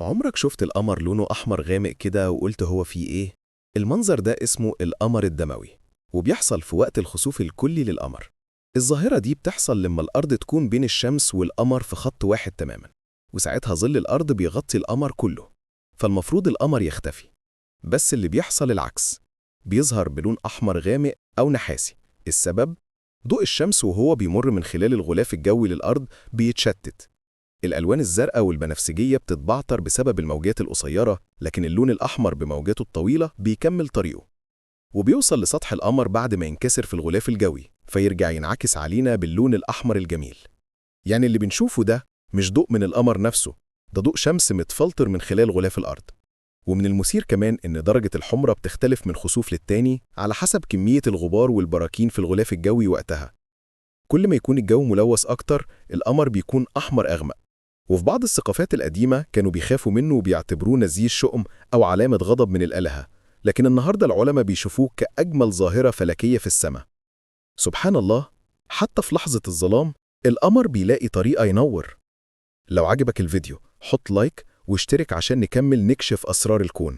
عمرك شفت القمر لونه أحمر غامق كده وقلت هو فيه إيه؟ المنظر ده اسمه القمر الدموي، وبيحصل في وقت الخسوف الكلي للقمر. الظاهرة دي بتحصل لما الأرض تكون بين الشمس والقمر في خط واحد تماما، وساعتها ظل الأرض بيغطي القمر كله، فالمفروض القمر يختفي. بس اللي بيحصل العكس، بيظهر بلون أحمر غامق أو نحاسي. السبب؟ ضوء الشمس وهو بيمر من خلال الغلاف الجوي للأرض بيتشتت. الألوان الزرقاء والبنفسجية بتتبعتر بسبب الموجات القصيرة، لكن اللون الأحمر بموجاته الطويلة بيكمل طريقه وبيوصل لسطح القمر بعد ما ينكسر في الغلاف الجوي، فيرجع ينعكس علينا باللون الأحمر الجميل. يعني اللي بنشوفه ده مش ضوء من القمر نفسه، ده ضوء شمس متفلتر من خلال غلاف الأرض. ومن المثير كمان إن درجة الحمرة بتختلف من خسوف للتاني على حسب كمية الغبار والبراكين في الغلاف الجوي وقتها. كل ما يكون الجو ملوث أكتر، القمر بيكون أحمر أغمق. وفي بعض الثقافات القديمة كانوا بيخافوا منه وبيعتبروه نذير شؤم أو علامة غضب من الآلهة، لكن النهاردة العلماء بيشوفوه كأجمل ظاهرة فلكية في السماء. سبحان الله، حتى في لحظة الظلام القمر بيلاقي طريقة ينور. لو عجبك الفيديو حط لايك واشترك عشان نكمل نكشف أسرار الكون.